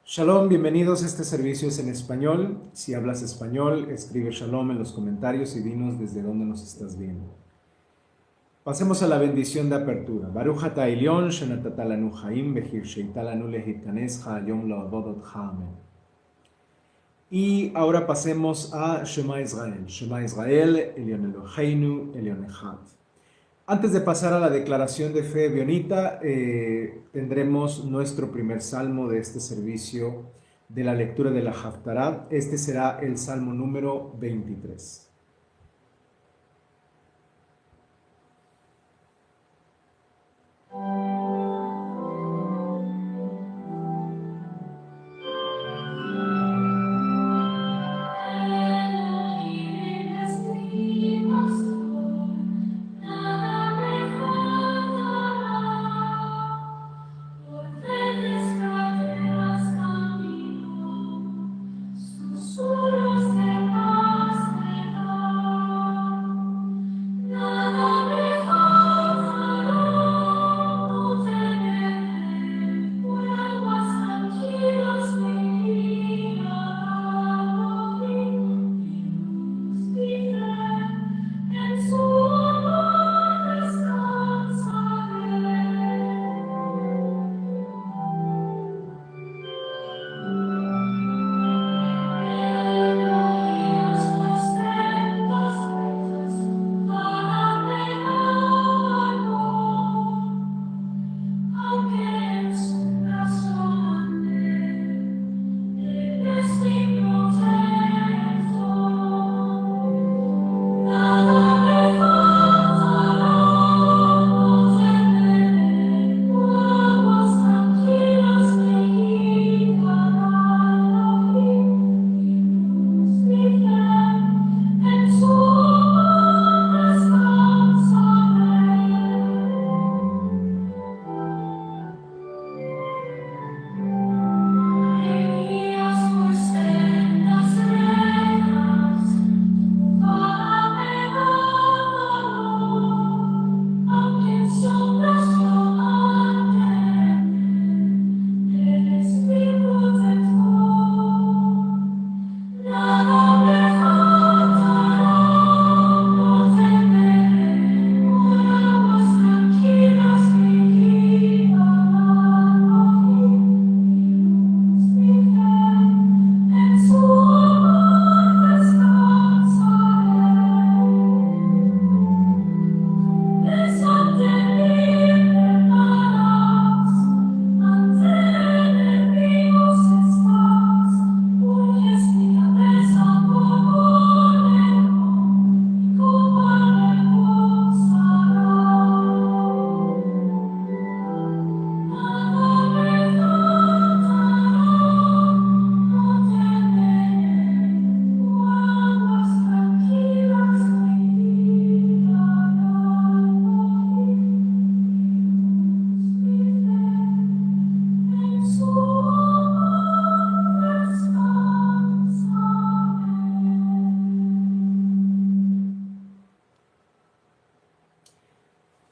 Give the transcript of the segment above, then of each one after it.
Shalom, bienvenidos. Este servicio es en español. Si hablas español, escribe Shalom en los comentarios y dinos desde dónde nos estás viendo. Pasemos a la bendición de apertura. Baruch ata Elyon, shenatata lanu chaim, bechir sheita lanu lehitkanes ha'ayom la'avodotcha. Amén. Y ahora pasemos a Shema Israel. Shema Israel, Elyon Eloheinu, Elyon Echad. Antes de pasar a la declaración de fe bionita, tendremos nuestro primer salmo de este servicio de la lectura de la Haftará. Este será el salmo número 23.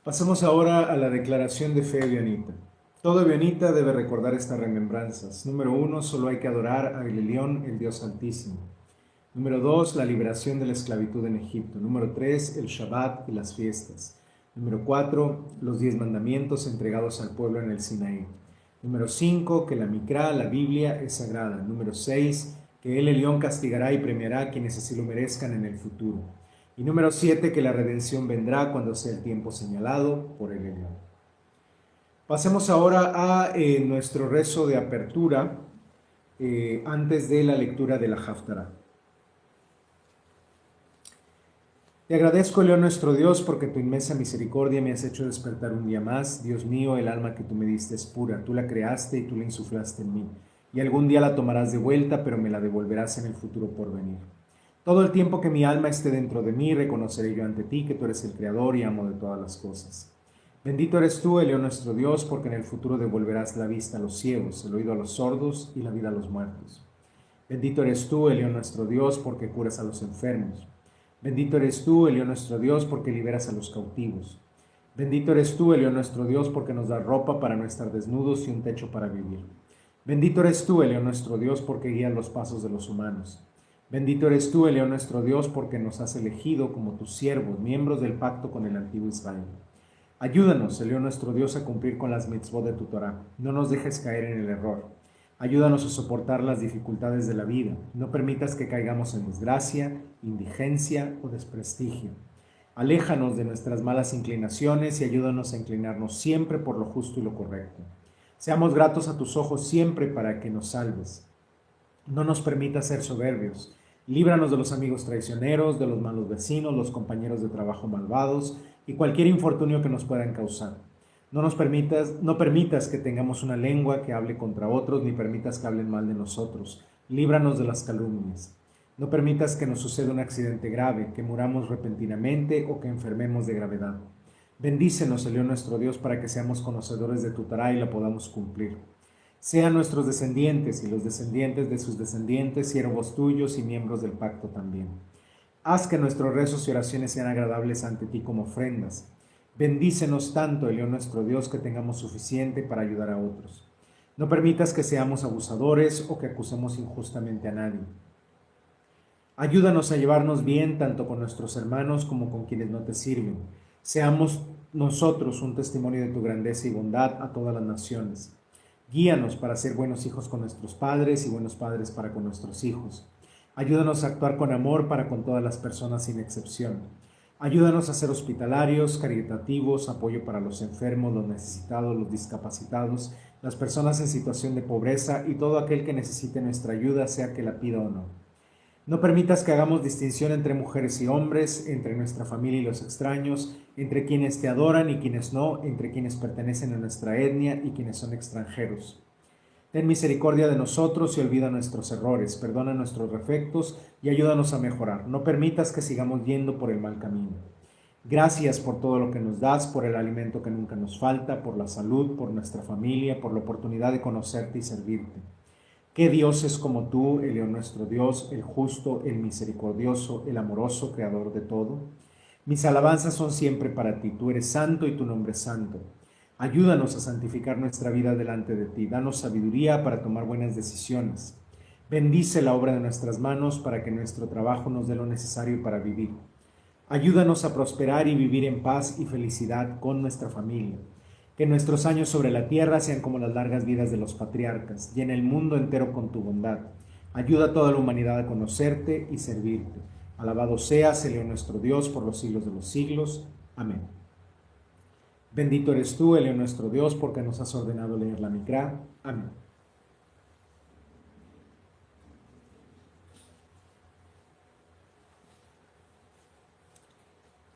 Pasemos ahora a la declaración de fe bionita. Todo bionita debe recordar estas remembranzas. Número 1, solo hay que adorar a El Elyon, el Dios Altísimo. Número 2, la liberación de la esclavitud en Egipto. Número 3, el Shabbat y las fiestas. Número 4, los 10 mandamientos entregados al pueblo en el Sinaí. Número 5, que la Mikra, la Biblia, es sagrada. Número 6, que El Elyon castigará y premiará a quienes así lo merezcan en el futuro. Y número 7, que la redención vendrá cuando sea el tiempo señalado por el Elyon. Pasemos ahora a nuestro rezo de apertura antes de la lectura de la Haftará. Te agradezco, Elyon nuestro Dios, porque tu inmensa misericordia me has hecho despertar un día más. Dios mío, el alma que tú me diste es pura. Tú la creaste y tú la insuflaste en mí. Y algún día la tomarás de vuelta, pero me la devolverás en el futuro por venir. Todo el tiempo que mi alma esté dentro de mí, reconoceré yo ante ti que tú eres el creador y amo de todas las cosas. Bendito eres tú, Elyon nuestro Dios, porque en el futuro devolverás la vista a los ciegos, el oído a los sordos y la vida a los muertos. Bendito eres tú, Elyon nuestro Dios, porque curas a los enfermos. Bendito eres tú, Elyon nuestro Dios, porque liberas a los cautivos. Bendito eres tú, Elyon nuestro Dios, porque nos das ropa para no estar desnudos y un techo para vivir. Bendito eres tú, Elión nuestro Dios, porque guías los pasos de los humanos. Bendito eres tú, Elión nuestro Dios, porque nos has elegido como tus siervos, miembros del pacto con el antiguo Israel. Ayúdanos, Elión nuestro Dios, a cumplir con las mitzvot de tu Torah. No nos dejes caer en el error. Ayúdanos a soportar las dificultades de la vida. No permitas que caigamos en desgracia, indigencia o desprestigio. Aléjanos de nuestras malas inclinaciones y ayúdanos a inclinarnos siempre por lo justo y lo correcto. Seamos gratos a tus ojos siempre para que nos salves. No nos permitas ser soberbios. Líbranos de los amigos traicioneros, de los malos vecinos, los compañeros de trabajo malvados y cualquier infortunio que nos puedan causar. No permitas que tengamos una lengua que hable contra otros, ni permitas que hablen mal de nosotros. Líbranos de las calumnias. No permitas que nos suceda un accidente grave, que muramos repentinamente o que enfermemos de gravedad. Bendícenos, Elión nuestro Dios, para que seamos conocedores de tu Torah y la podamos cumplir. Sean nuestros descendientes y los descendientes de sus descendientes siervos tuyos y miembros del pacto también. Haz que nuestros rezos y oraciones sean agradables ante ti como ofrendas. Bendícenos tanto, Elión nuestro Dios, que tengamos suficiente para ayudar a otros. No permitas que seamos abusadores o que acusemos injustamente a nadie. Ayúdanos a llevarnos bien tanto con nuestros hermanos como con quienes no te sirven. Seamos nosotros un testimonio de tu grandeza y bondad a todas las naciones. Guíanos para ser buenos hijos con nuestros padres y buenos padres para con nuestros hijos. Ayúdanos a actuar con amor para con todas las personas sin excepción. Ayúdanos a ser hospitalarios, caritativos, apoyo para los enfermos, los necesitados, los discapacitados, las personas en situación de pobreza y todo aquel que necesite nuestra ayuda, sea que la pida o no. No permitas que hagamos distinción entre mujeres y hombres, entre nuestra familia y los extraños, entre quienes te adoran y quienes no, entre quienes pertenecen a nuestra etnia y quienes son extranjeros. Ten misericordia de nosotros y olvida nuestros errores, perdona nuestros defectos y ayúdanos a mejorar. No permitas que sigamos yendo por el mal camino. Gracias por todo lo que nos das, por el alimento que nunca nos falta, por la salud, por nuestra familia, por la oportunidad de conocerte y servirte. ¿Qué Dios es como tú, Elión nuestro Dios, el justo, el misericordioso, el amoroso, creador de todo? Mis alabanzas son siempre para ti. Tú eres santo y tu nombre es santo. Ayúdanos a santificar nuestra vida delante de ti. Danos sabiduría para tomar buenas decisiones. Bendice la obra de nuestras manos para que nuestro trabajo nos dé lo necesario para vivir. Ayúdanos a prosperar y vivir en paz y felicidad con nuestra familia. Que nuestros años sobre la tierra sean como las largas vidas de los patriarcas. Llena el mundo entero con tu bondad. Ayuda a toda la humanidad a conocerte y servirte. Alabado seas, Elión nuestro Dios, por los siglos de los siglos. Amén. Bendito eres tú, Elión nuestro Dios, porque nos has ordenado leer la Mikra. Amén.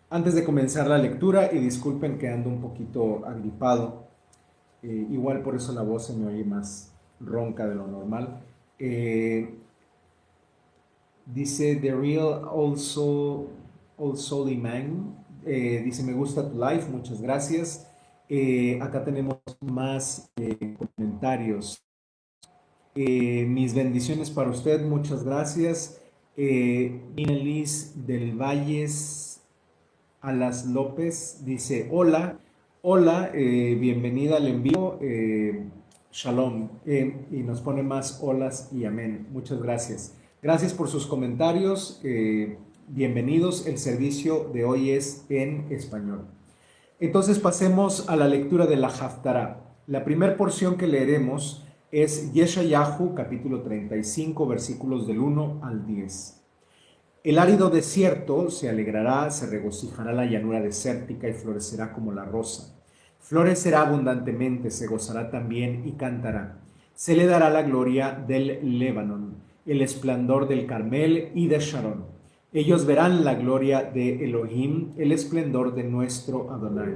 Antes de comenzar la lectura, y disculpen que ando un poquito agripado, igual por eso la voz se me oye más ronca de lo normal. Dice The Real Also Man, dice me gusta tu live, muchas gracias. Acá tenemos más comentarios. Mis bendiciones para usted, muchas gracias. Liz del Valles Alas López dice hola, bienvenida al envío, shalom, y nos pone más olas y amén. Muchas gracias. Gracias por sus comentarios, bienvenidos. El servicio de hoy es en español. Entonces pasemos a la lectura de la Haftará. La primera porción que leeremos es Yeshayahu, capítulo 35, versículos del 1 al 10. El árido desierto se alegrará, se regocijará la llanura desértica y florecerá como la rosa. Florecerá abundantemente, se gozará también y cantará. Se le dará la gloria del Líbano, el esplendor del Carmel y de Sharon. Ellos verán la gloria de Elohim, el esplendor de nuestro Adonai.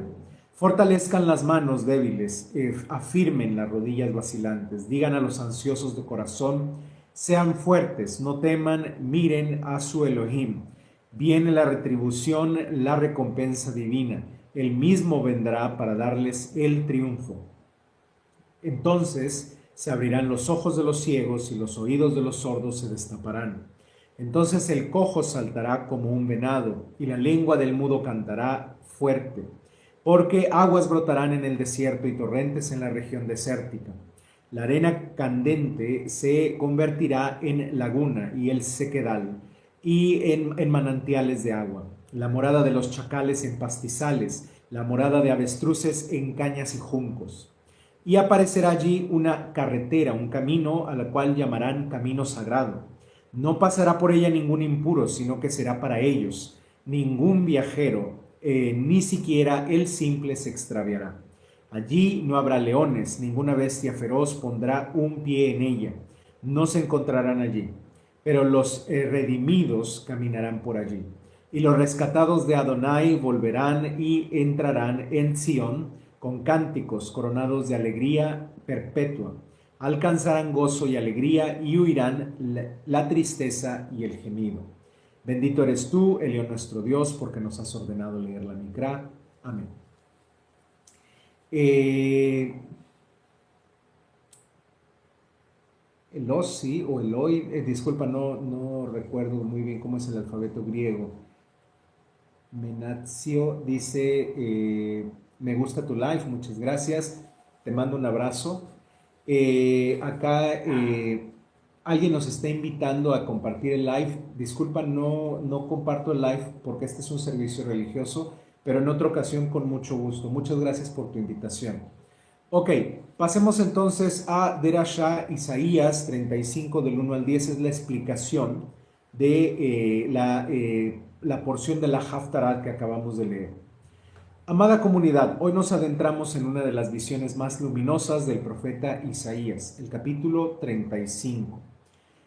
Fortalezcan las manos débiles, afirmen las rodillas vacilantes, digan a los ansiosos de corazón, sean fuertes, no teman, miren a su Elohim. Viene la retribución, la recompensa divina. Él mismo vendrá para darles el triunfo. Entonces se abrirán los ojos de los ciegos y los oídos de los sordos se destaparán. Entonces el cojo saltará como un venado y la lengua del mudo cantará fuerte. Porque aguas brotarán en el desierto y torrentes en la región desértica. La arena candente se convertirá en laguna y el sequedal y en manantiales de agua. La morada de los chacales en pastizales, la morada de avestruces en cañas y juncos. Y aparecerá allí una carretera, un camino, a la cual llamarán camino sagrado. No pasará por ella ningún impuro, sino que será para ellos. Ningún viajero, ni siquiera el simple se extraviará. Allí no habrá leones, ninguna bestia feroz pondrá un pie en ella. No se encontrarán allí, pero los redimidos caminarán por allí. Y los rescatados de Adonai volverán y entrarán en Sión con cánticos coronados de alegría perpetua. Alcanzarán gozo y alegría y huirán la tristeza y el gemido. Bendito eres tú, Elión nuestro Dios, porque nos has ordenado leer la Micra. Amén. Elosi o Eloi, disculpa, no recuerdo muy bien cómo es el alfabeto griego. Menazio dice, me gusta tu live, muchas gracias, te mando un abrazo. Acá alguien nos está invitando a compartir el live. Disculpa, no comparto el live porque este es un servicio religioso, pero en otra ocasión con mucho gusto. Muchas gracias por tu invitación. Ok, pasemos entonces a Derashá, Isaías 35 del 1 al 10, es la explicación de la porción de la Haftarah que acabamos de leer. Amada comunidad, hoy nos adentramos en una de las visiones más luminosas del profeta Isaías, el capítulo 35.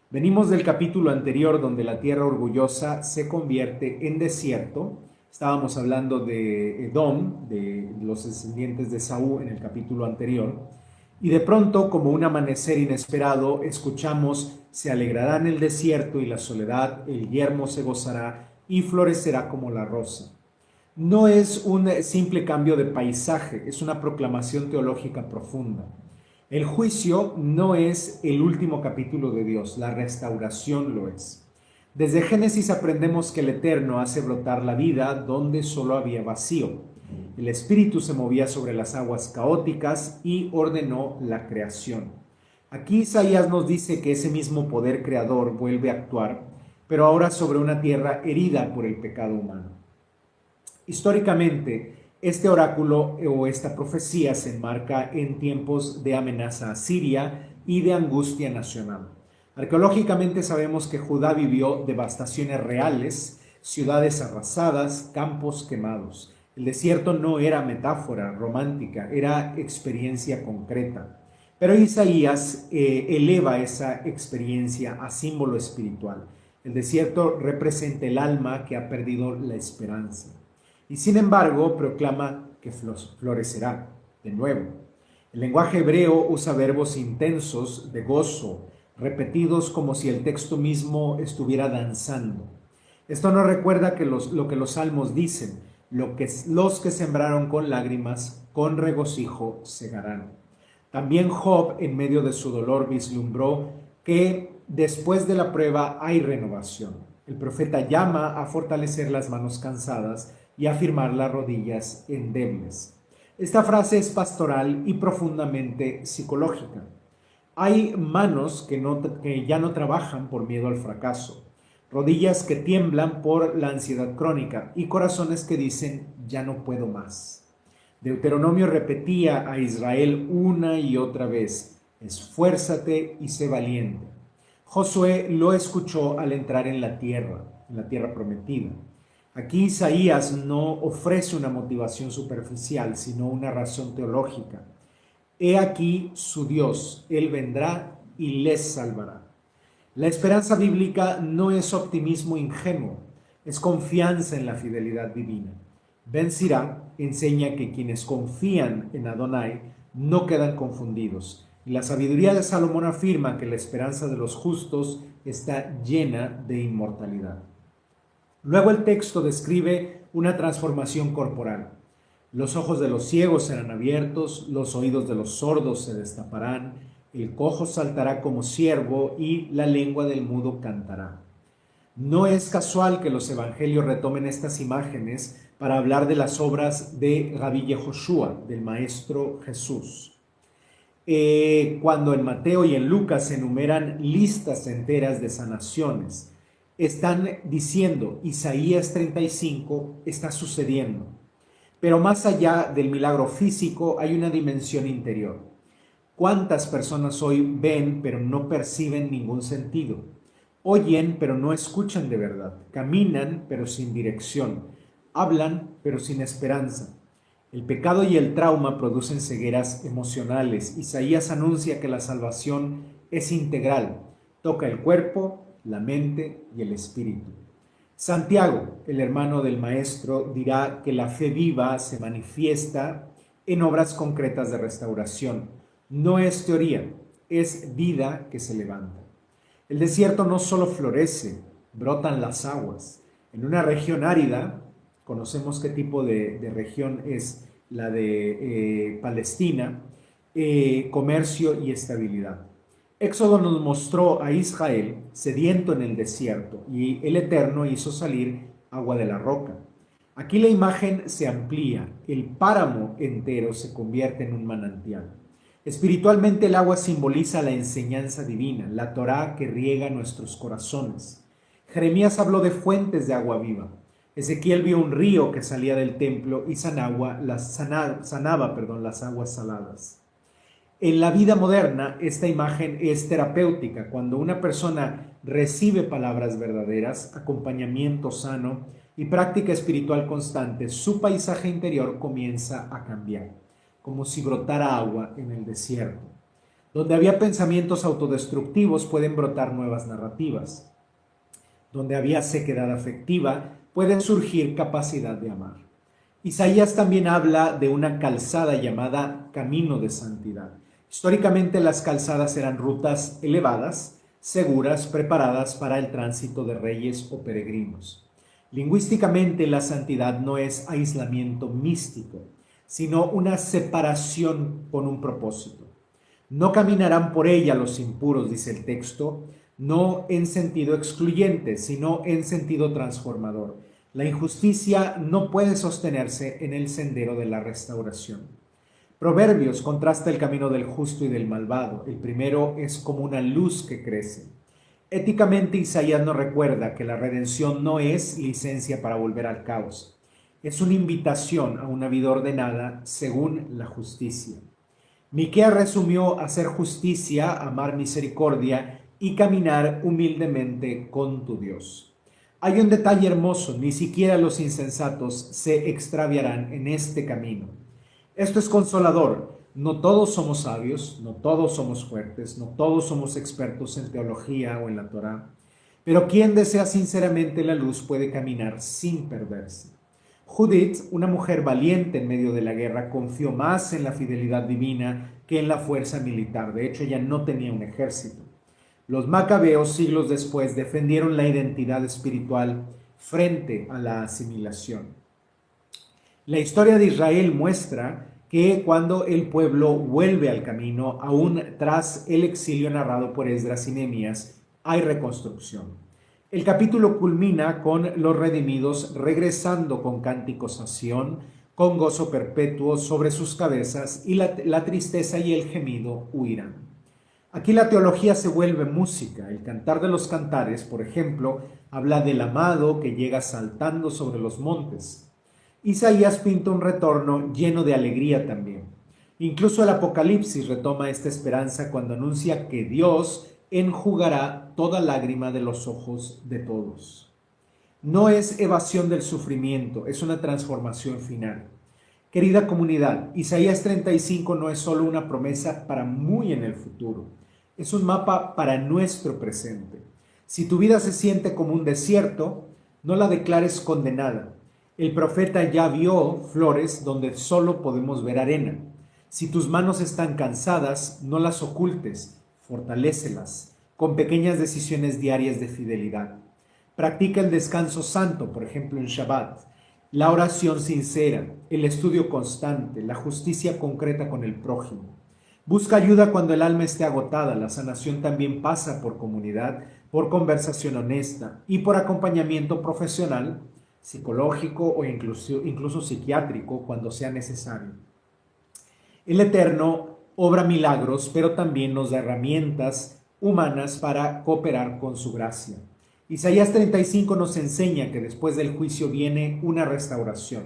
Venimos del capítulo anterior donde la tierra orgullosa se convierte en desierto. Estábamos hablando de Edom, de los descendientes de Saúl en el capítulo anterior. Y de pronto, como un amanecer inesperado, escuchamos: se alegrará en el desierto y la soledad, el yermo se gozará y florecerá como la rosa. No es un simple cambio de paisaje, es una proclamación teológica profunda. El juicio no es el último capítulo de Dios, la restauración lo es. Desde Génesis aprendemos que el Eterno hace brotar la vida donde solo había vacío. El Espíritu se movía sobre las aguas caóticas y ordenó la creación. Aquí Isaías nos dice que ese mismo poder creador vuelve a actuar, pero ahora sobre una tierra herida por el pecado humano. Históricamente, este oráculo o esta profecía se enmarca en tiempos de amenaza a Siria y de angustia nacional. Arqueológicamente sabemos que Judá vivió devastaciones reales, ciudades arrasadas, campos quemados. El desierto no era metáfora romántica, era experiencia concreta. Pero Isaías eleva esa experiencia a símbolo espiritual. El desierto representa el alma que ha perdido la esperanza. Y sin embargo proclama que florecerá de nuevo. El lenguaje hebreo usa verbos intensos de gozo, repetidos como si el texto mismo estuviera danzando. Esto nos recuerda que lo que los salmos dicen: los que sembraron con lágrimas, con regocijo segarán. También Job, en medio de su dolor, vislumbró que después de la prueba hay renovación. El profeta llama a fortalecer las manos cansadas y afirmar las rodillas endebles. Esta frase es pastoral y profundamente psicológica. Hay manos que ya no trabajan por miedo al fracaso, rodillas que tiemblan por la ansiedad crónica y corazones que dicen: ya no puedo más. Deuteronomio repetía a Israel una y otra vez: esfuérzate y sé valiente. Josué lo escuchó al entrar en la tierra prometida. Aquí Isaías no ofrece una motivación superficial, sino una razón teológica. He aquí su Dios, Él vendrá y les salvará. La esperanza bíblica no es optimismo ingenuo, es confianza en la fidelidad divina. Ben Sirá enseña que quienes confían en Adonai no quedan confundidos. Y la sabiduría de Salomón afirma que la esperanza de los justos está llena de inmortalidad. Luego el texto describe una transformación corporal. Los ojos de los ciegos serán abiertos, los oídos de los sordos se destaparán, el cojo saltará como ciervo y la lengua del mudo cantará. No es casual que los evangelios retomen estas imágenes para hablar de las obras de Rabí Yehoshua, del Maestro Jesús. cuando en Mateo y en Lucas se enumeran listas enteras de sanaciones, están diciendo, Isaías 35 está sucediendo. Pero más allá del milagro físico hay una dimensión interior. ¿Cuántas personas hoy ven pero no perciben ningún sentido? Oyen pero no escuchan de verdad. Caminan pero sin dirección. Hablan pero sin esperanza. El pecado y el trauma producen cegueras emocionales. Isaías anuncia que la salvación es integral. Toca el cuerpo, la mente y el espíritu. Santiago, el hermano del maestro, dirá que la fe viva se manifiesta en obras concretas de restauración. No es teoría, es vida que se levanta. El desierto no solo florece, brotan las aguas. En una región árida, conocemos qué tipo de región es la de Palestina, comercio y estabilidad. Éxodo nos mostró a Israel sediento en el desierto y el Eterno hizo salir agua de la roca. Aquí la imagen se amplía, el páramo entero se convierte en un manantial. Espiritualmente el agua simboliza la enseñanza divina, la Torá que riega nuestros corazones. Jeremías habló de fuentes de agua viva. Ezequiel vio un río que salía del templo y sanaba las aguas saladas. En la vida moderna, esta imagen es terapéutica. Cuando una persona recibe palabras verdaderas, acompañamiento sano y práctica espiritual constante, su paisaje interior comienza a cambiar, como si brotara agua en el desierto. Donde había pensamientos autodestructivos, pueden brotar nuevas narrativas. Donde había sequedad afectiva, puede surgir capacidad de amar. Isaías también habla de una calzada llamada camino de santidad. Históricamente las calzadas eran rutas elevadas, seguras, preparadas para el tránsito de reyes o peregrinos. Lingüísticamente la santidad no es aislamiento místico, sino una separación con un propósito. No caminarán por ella los impuros, dice el texto, no en sentido excluyente, sino en sentido transformador. La injusticia no puede sostenerse en el sendero de la restauración. Proverbios contrasta el camino del justo y del malvado. El primero es como una luz que crece. Éticamente, Isaías nos recuerda que la redención no es licencia para volver al caos. Es una invitación a una vida ordenada según la justicia. Miqueas resumió hacer justicia, amar misericordia y caminar humildemente con tu Dios. Hay un detalle hermoso, ni siquiera los insensatos se extraviarán en este camino. Esto es consolador. No todos somos sabios, no todos somos fuertes, no todos somos expertos en teología o en la Torá, pero quien desea sinceramente la luz puede caminar sin perderse. Judith, una mujer valiente en medio de la guerra, confió más en la fidelidad divina que en la fuerza militar. De hecho, ella no tenía un ejército. Los macabeos, siglos después, defendieron la identidad espiritual frente a la asimilación. La historia de Israel muestra que cuando el pueblo vuelve al camino, aún tras el exilio narrado por Esdras y Nehemías, hay reconstrucción. El capítulo culmina con los redimidos regresando con cánticos a Sión, con gozo perpetuo sobre sus cabezas, y la tristeza y el gemido huirán. Aquí la teología se vuelve música. El Cantar de los Cantares, por ejemplo, habla del amado que llega saltando sobre los montes. Isaías pinta un retorno lleno de alegría también. Incluso el Apocalipsis retoma esta esperanza cuando anuncia que Dios enjugará toda lágrima de los ojos de todos. No es evasión del sufrimiento, es una transformación final. Querida comunidad, Isaías 35 no es solo una promesa para muy en el futuro, es un mapa para nuestro presente. Si tu vida se siente como un desierto, no la declares condenada. El profeta ya vio flores donde solo podemos ver arena. Si tus manos están cansadas, no las ocultes, fortalécelas con pequeñas decisiones diarias de fidelidad. Practica el descanso santo, por ejemplo en Shabbat, la oración sincera, el estudio constante, la justicia concreta con el prójimo. Busca ayuda cuando el alma esté agotada. La sanación también pasa por comunidad, por conversación honesta y por acompañamiento profesional, psicológico o incluso psiquiátrico cuando sea necesario. El Eterno obra milagros, pero también nos da herramientas humanas para cooperar con su gracia. Isaías 35 nos enseña que después del juicio viene una restauración.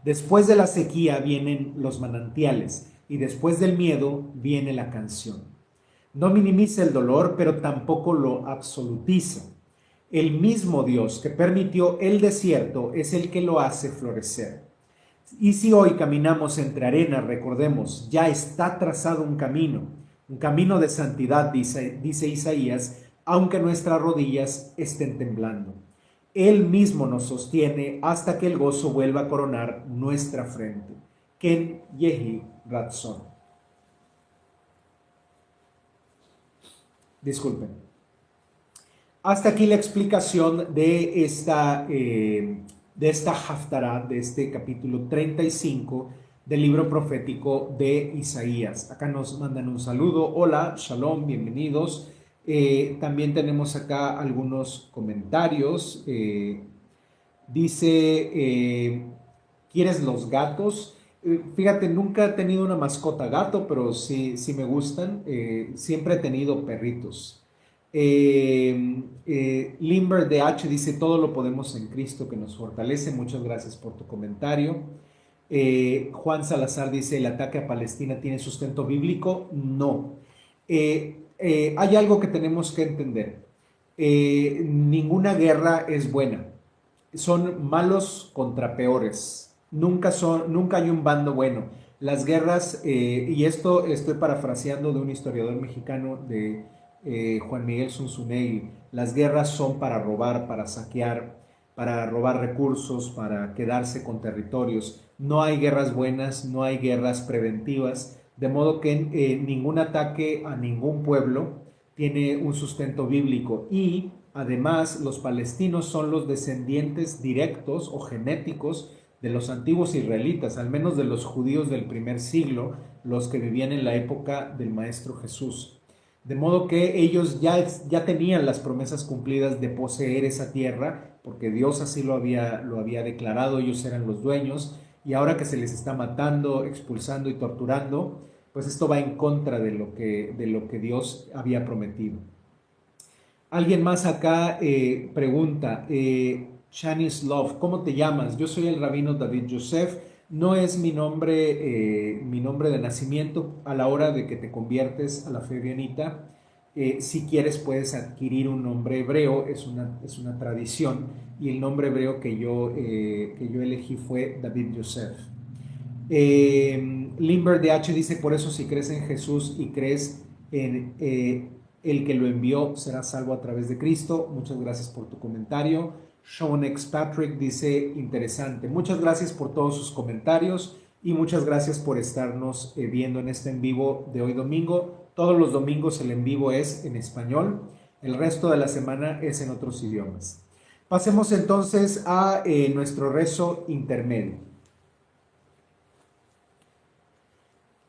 Después de la sequía vienen los manantiales y después del miedo viene la canción. No minimiza el dolor, pero tampoco lo absolutiza. El mismo Dios que permitió el desierto es el que lo hace florecer. Y si hoy caminamos entre arenas, recordemos, ya está trazado un camino de santidad, dice Isaías, aunque nuestras rodillas estén temblando. Él mismo nos sostiene hasta que el gozo vuelva a coronar nuestra frente. Ken Yehi Ratzon. Disculpen. Hasta aquí la explicación de esta Haftará, de este capítulo 35 del libro profético de Isaías. Acá nos mandan un saludo. Hola, shalom, bienvenidos. También tenemos acá algunos comentarios. Dice, ¿quieres los gatos? Fíjate, nunca he tenido una mascota gato, pero sí me gustan. Siempre he tenido perritos. Limber DH dice, todo lo podemos en Cristo que nos fortalece. Muchas gracias por tu comentario. Juan Salazar dice, ¿el ataque a Palestina tiene sustento bíblico? No. Hay algo que tenemos que entender. Ninguna guerra es buena. Son malos contra peores. Nunca hay un bando bueno. Las guerras, y esto estoy parafraseando de un historiador mexicano, de Juan Miguel Zunzunegui, las guerras son para robar, para saquear, para robar recursos, para quedarse con territorios. No hay guerras buenas, no hay guerras preventivas, de modo que ningún ataque a ningún pueblo tiene un sustento bíblico. Y además los palestinos son los descendientes directos o genéticos de los antiguos israelitas, al menos de los judíos del primer siglo, los que vivían en la época del Maestro Jesús. De modo que ellos ya tenían las promesas cumplidas de poseer esa tierra, porque Dios así lo había declarado, ellos eran los dueños, y ahora que se les está matando, expulsando y torturando, pues esto va en contra de lo que Dios había prometido. Alguien más acá pregunta, Shanice Love, ¿cómo te llamas? Yo soy el rabino David Yosef. No es mi nombre de nacimiento. A la hora de que te conviertes a la fe bienita, si quieres puedes adquirir un nombre hebreo, es una tradición, y el nombre hebreo que yo elegí fue David Yosef. Limber DH dice, por eso si crees en Jesús y crees en el que lo envió, serás salvo a través de Cristo. Muchas gracias por tu comentario. Sean X Patrick dice, interesante. Muchas gracias por todos sus comentarios y muchas gracias por estarnos viendo en este en vivo de hoy domingo. Todos los domingos el en vivo es en español, el resto de la semana es en otros idiomas. Pasemos entonces a nuestro rezo intermedio.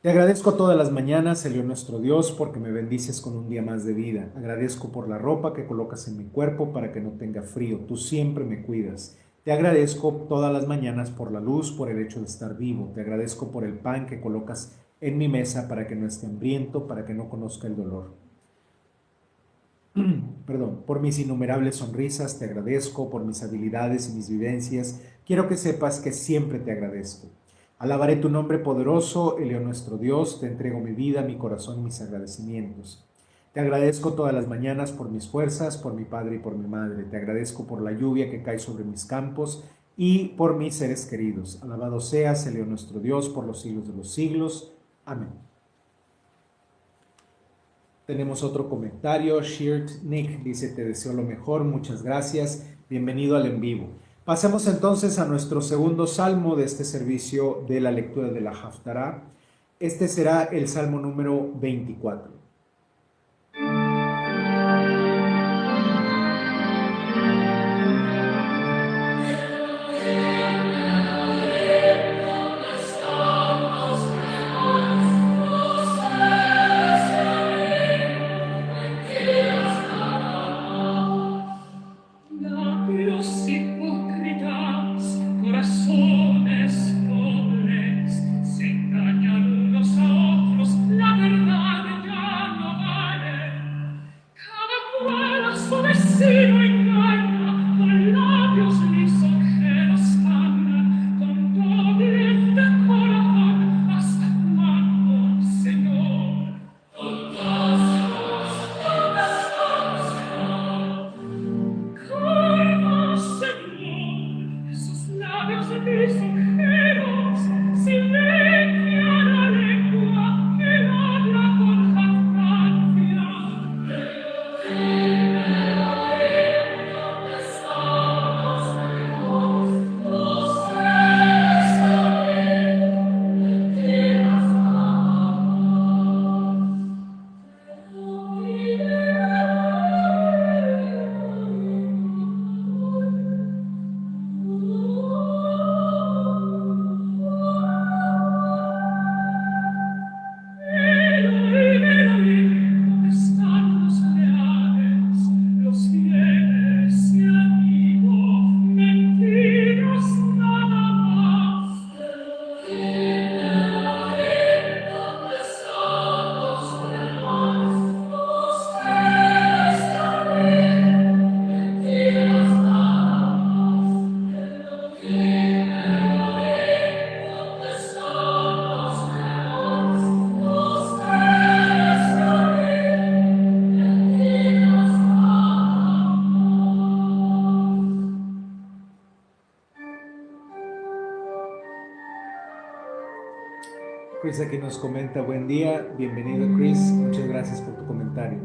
Te agradezco todas las mañanas, Señor nuestro Dios, porque me bendices con un día más de vida. Agradezco por la ropa que colocas en mi cuerpo para que no tenga frío. Tú siempre me cuidas. Te agradezco todas las mañanas por la luz, por el hecho de estar vivo. Te agradezco por el pan que colocas en mi mesa para que no esté hambriento, para que no conozca el dolor. Perdón, por mis innumerables sonrisas te agradezco, por mis habilidades y mis vivencias. Quiero que sepas que siempre te agradezco. Alabaré tu nombre poderoso, Eleón nuestro Dios, te entrego mi vida, mi corazón y mis agradecimientos. Te agradezco todas las mañanas por mis fuerzas, por mi padre y por mi madre. Te agradezco por la lluvia que cae sobre mis campos y por mis seres queridos. Alabado seas, Eleón nuestro Dios, por los siglos de los siglos. Amén. Tenemos otro comentario. Shirt Nick dice, te deseo lo mejor, muchas gracias. Bienvenido al en vivo. Pasemos entonces a nuestro segundo salmo de este servicio de la lectura de la Haftará. Este será el salmo número 24. Corazones pobres se engañan los otros, la Chris aquí nos comenta, buen día, bienvenido Chris, muchas gracias por tu comentario.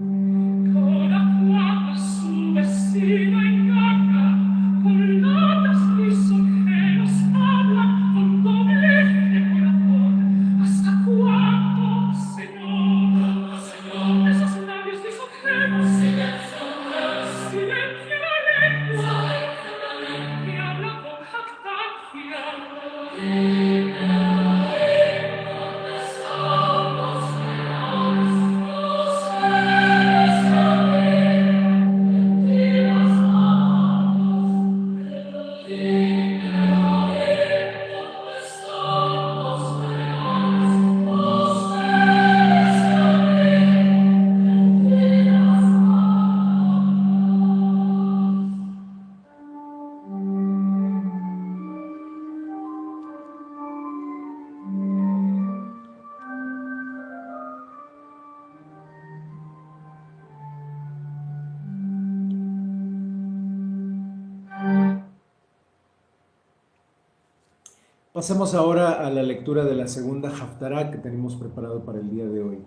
Pasemos ahora a la lectura de la segunda Haftará que tenemos preparado para el día de hoy.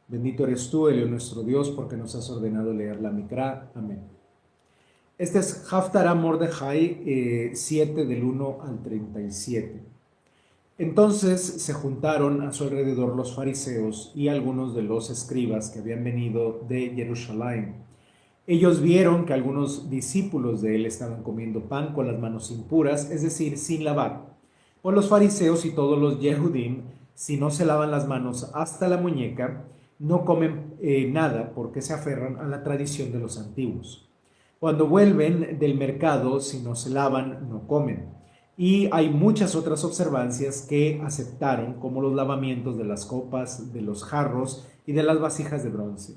Bendito eres tú, Elio nuestro Dios, porque nos has ordenado leer la Mikra. Amén. Este es Haftará Mordejai 7 del 1 al 37. Entonces se juntaron a su alrededor los fariseos y algunos de los escribas que habían venido de Jerusalén. Ellos vieron que algunos discípulos de él estaban comiendo pan con las manos impuras, es decir, sin lavar. Pues los fariseos y todos los Yehudim, si no se lavan las manos hasta la muñeca, no comen nada porque se aferran a la tradición de los antiguos. Cuando vuelven del mercado, si no se lavan, no comen. Y hay muchas otras observancias que aceptaron, como los lavamientos de las copas, de los jarros y de las vasijas de bronce.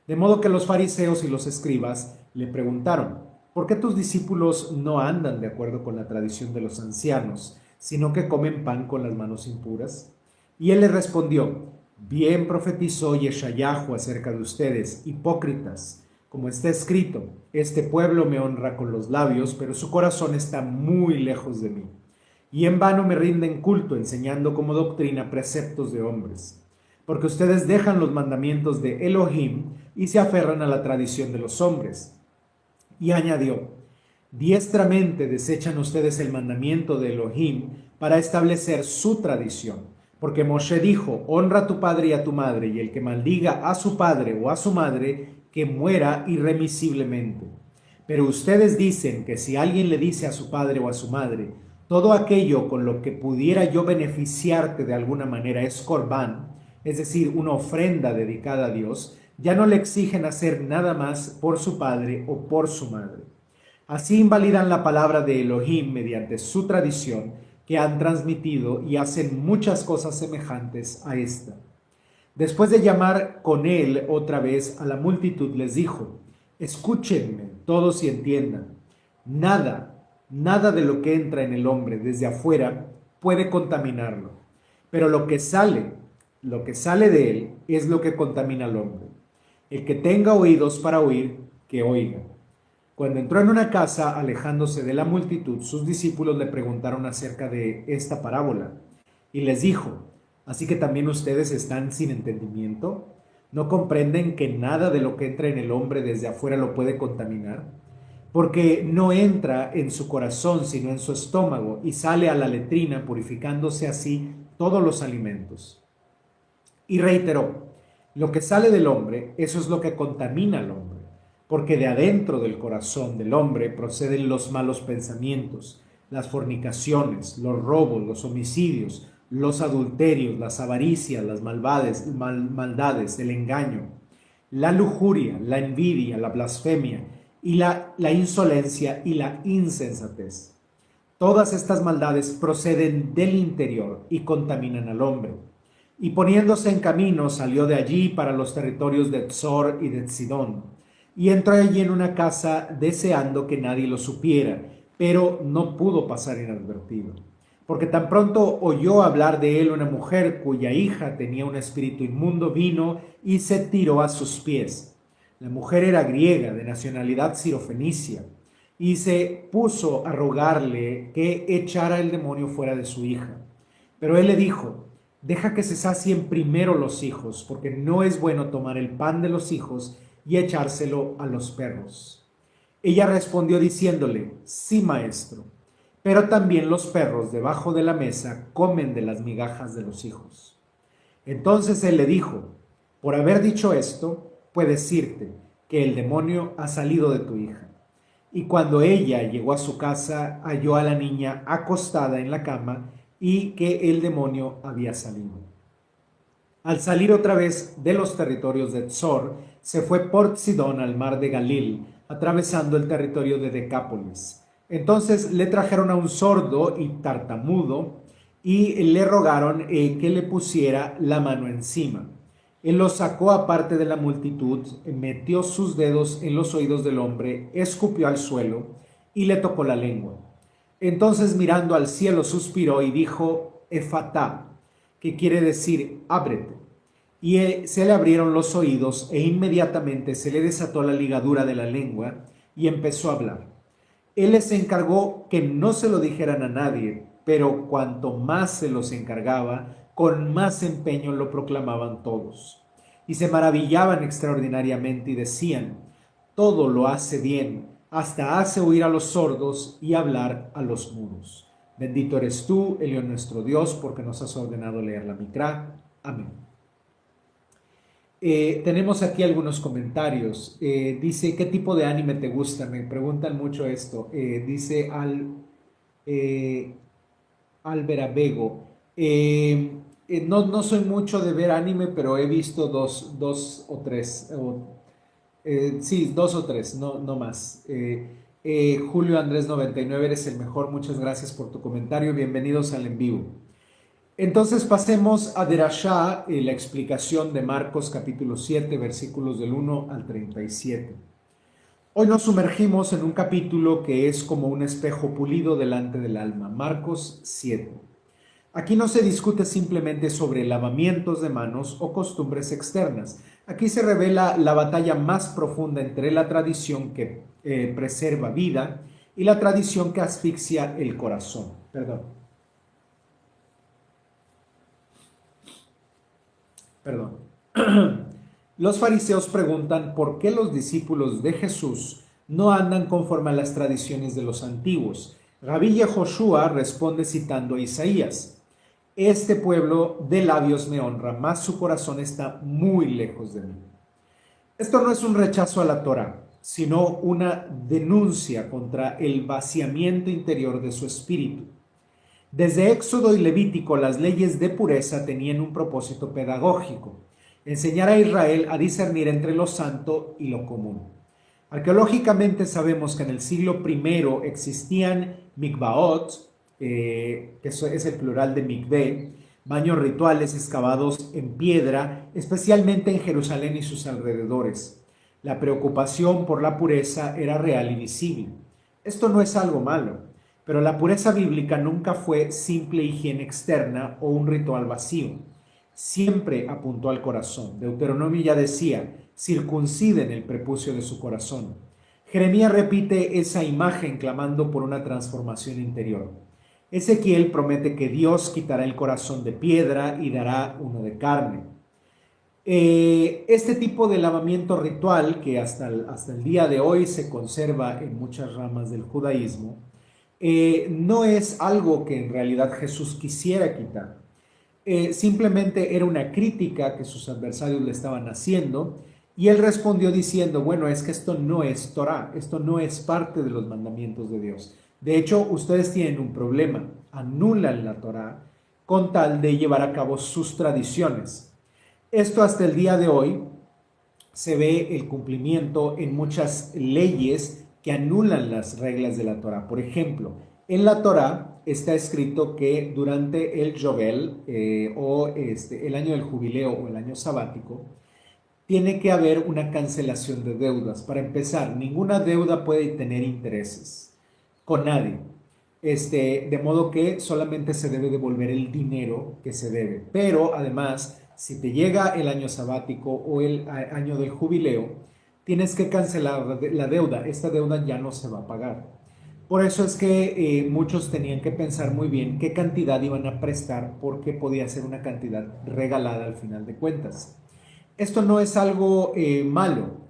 De modo que los fariseos y los escribas le preguntaron, ¿por qué tus discípulos no andan de acuerdo con la tradición de los ancianos, sino que comen pan con las manos impuras? Y él les respondió, bien profetizó Yeshayahu acerca de ustedes, hipócritas, como está escrito, este pueblo me honra con los labios, pero su corazón está muy lejos de mí. Y en vano me rinden culto, enseñando como doctrina preceptos de hombres. Porque ustedes dejan los mandamientos de Elohim y se aferran a la tradición de los hombres. Y añadió, diestramente desechan ustedes el mandamiento de Elohim para establecer su tradición, porque Moshe dijo, honra a tu padre y a tu madre, y el que maldiga a su padre o a su madre, que muera irremisiblemente. Pero ustedes dicen que si alguien le dice a su padre o a su madre, todo aquello con lo que pudiera yo beneficiarte de alguna manera es corbán, es decir, una ofrenda dedicada a Dios, ya no le exigen hacer nada más por su padre o por su madre. Así invalidan la palabra de Elohim mediante su tradición que han transmitido y hacen muchas cosas semejantes a esta. Después de llamar con él otra vez a la multitud, les dijo, Escúchenme todos y entiendan. Nada de lo que entra en el hombre desde afuera puede contaminarlo. Pero lo que sale de él es lo que contamina al hombre. El que tenga oídos para oír, que oiga. Cuando entró en una casa, alejándose de la multitud, sus discípulos le preguntaron acerca de esta parábola. Y les dijo, ¿así que también ustedes están sin entendimiento? ¿No comprenden que nada de lo que entra en el hombre desde afuera lo puede contaminar? Porque no entra en su corazón, sino en su estómago, y sale a la letrina, purificándose así todos los alimentos. Y reiteró, lo que sale del hombre, eso es lo que contamina al hombre, porque de adentro del corazón del hombre proceden los malos pensamientos, las fornicaciones, los robos, los homicidios, los adulterios, las avaricias, las maldades, el engaño, la lujuria, la envidia, la blasfemia y la insolencia y la insensatez. Todas estas maldades proceden del interior y contaminan al hombre. Y poniéndose en camino salió de allí para los territorios de Tzor y de Sidón, y entró allí en una casa deseando que nadie lo supiera, pero no pudo pasar inadvertido, porque tan pronto oyó hablar de él una mujer cuya hija tenía un espíritu inmundo, vino y se tiró a sus pies. La mujer era griega, de nacionalidad sirofenicia, y se puso a rogarle que echara el demonio fuera de su hija. Pero él le dijo, deja que se sacien primero los hijos, porque no es bueno tomar el pan de los hijos y echárselo a los perros. Ella respondió diciéndole, sí, maestro, pero también los perros debajo de la mesa comen de las migajas de los hijos. Entonces él le dijo, por haber dicho esto, puedes irte, que el demonio ha salido de tu hija. Y cuando ella llegó a su casa, halló a la niña acostada en la cama y que el demonio había salido. Al salir otra vez de los territorios de Tzor, se fue por Sidón al mar de Galil, atravesando el territorio de Decápolis. Entonces le trajeron a un sordo y tartamudo y le rogaron que le pusiera la mano encima. Él lo sacó aparte de la multitud, metió sus dedos en los oídos del hombre, escupió al suelo y le tocó la lengua. Entonces mirando al cielo suspiró y dijo, Efatá, que quiere decir, ábrete. Y se le abrieron los oídos e inmediatamente se le desató la ligadura de la lengua y empezó a hablar. Él les encargó que no se lo dijeran a nadie, pero cuanto más se los encargaba, con más empeño lo proclamaban todos. Y se maravillaban extraordinariamente y decían, todo lo hace bien, hasta hace oír a los sordos y hablar a los mudos. Bendito eres tú, Elión nuestro Dios, porque nos has ordenado leer la Mikra. Amén. Tenemos aquí algunos comentarios. Dice, ¿qué tipo de anime te gusta? Me preguntan mucho esto. Dice Alberabego. No soy mucho de ver anime, pero he visto dos o tres. Sí, dos o tres, no más. Julio Andrés 99, eres el mejor. Muchas gracias por tu comentario. Bienvenidos al en vivo. Entonces pasemos a Derashá, la explicación de Marcos capítulo 7, versículos del 1 al 37. Hoy nos sumergimos en un capítulo que es como un espejo pulido delante del alma. Marcos 7. Aquí no se discute simplemente sobre lavamientos de manos o costumbres externas. Aquí se revela la batalla más profunda entre la tradición que preserva vida y la tradición que asfixia el corazón. Perdón. Los fariseos preguntan por qué los discípulos de Jesús no andan conforme a las tradiciones de los antiguos. Rabí Yehoshua responde citando a Isaías. Este pueblo de labios me honra, mas su corazón está muy lejos de mí. Esto no es un rechazo a la Torá, sino una denuncia contra el vaciamiento interior de su espíritu. Desde Éxodo y Levítico, las leyes de pureza tenían un propósito pedagógico, enseñar a Israel a discernir entre lo santo y lo común. Arqueológicamente sabemos que en el siglo I existían mikvaot, que es el plural de mikvé, baños rituales excavados en piedra, especialmente en Jerusalén y sus alrededores. La preocupación por la pureza era real y visible. Esto no es algo malo, pero la pureza bíblica nunca fue simple higiene externa o un ritual vacío. Siempre apuntó al corazón. Deuteronomio ya decía, circunciden el prepucio de su corazón. Jeremías repite esa imagen clamando por una transformación interior. Ezequiel promete que Dios quitará el corazón de piedra y dará uno de carne. Este tipo de lavamiento ritual, que hasta el día de hoy se conserva en muchas ramas del judaísmo, no es algo que en realidad Jesús quisiera quitar. Simplemente era una crítica que sus adversarios le estaban haciendo, y él respondió diciendo, bueno, es que esto no es Torah, esto no es parte de los mandamientos de Dios. De hecho, ustedes tienen un problema, anulan la Torah con tal de llevar a cabo sus tradiciones. Esto hasta el día de hoy se ve el cumplimiento en muchas leyes que anulan las reglas de la Torah. Por ejemplo, en la Torah está escrito que durante el Yovel el año del jubileo o el año sabático, tiene que haber una cancelación de deudas. Para empezar, ninguna deuda puede tener intereses con nadie. De modo que solamente se debe devolver el dinero que se debe. Pero además, si te llega el año sabático o el año del jubileo, tienes que cancelar la deuda. Esta deuda ya no se va a pagar. Por eso es que muchos tenían que pensar muy bien qué cantidad iban a prestar, porque podía ser una cantidad regalada al final de cuentas. Esto no es algo malo,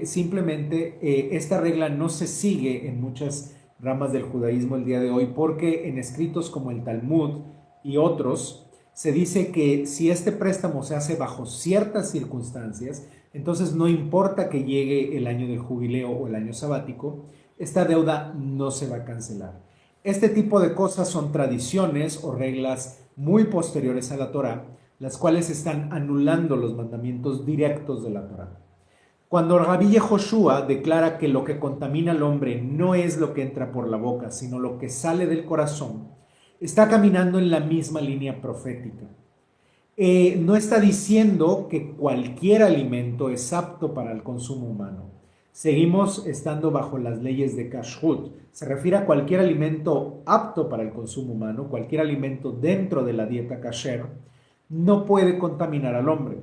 simplemente esta regla no se sigue en muchas ramas del judaísmo el día de hoy, porque en escritos como el Talmud y otros se dice que si este préstamo se hace bajo ciertas circunstancias, entonces no importa que llegue el año del jubileo o el año sabático, esta deuda no se va a cancelar. Este tipo de cosas son tradiciones o reglas muy posteriores a la Torá, las cuales están anulando los mandamientos directos de la Torá. Cuando Rabí Yehoshua declara que lo que contamina al hombre no es lo que entra por la boca, sino lo que sale del corazón, está caminando en la misma línea profética. No está diciendo que cualquier alimento es apto para el consumo humano. Seguimos estando bajo las leyes de Kashrut. Se refiere a cualquier alimento apto para el consumo humano, cualquier alimento dentro de la dieta kasher, no puede contaminar al hombre,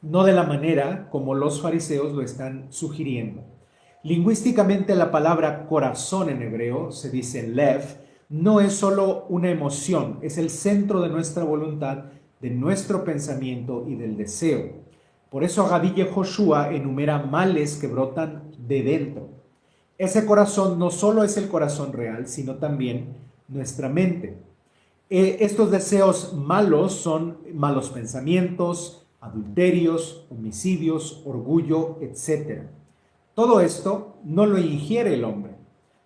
no de la manera como los fariseos lo están sugiriendo. Lingüísticamente, la palabra corazón en hebreo, se dice lev, no es solo una emoción, es el centro de nuestra voluntad, de nuestro pensamiento y del deseo. Por eso Rabí Yehoshua enumera males que brotan de dentro. Ese corazón no solo es el corazón real, sino también nuestra mente. Estos deseos malos son malos pensamientos, adulterios, homicidios, orgullo, etc. Todo esto no lo ingiere el hombre.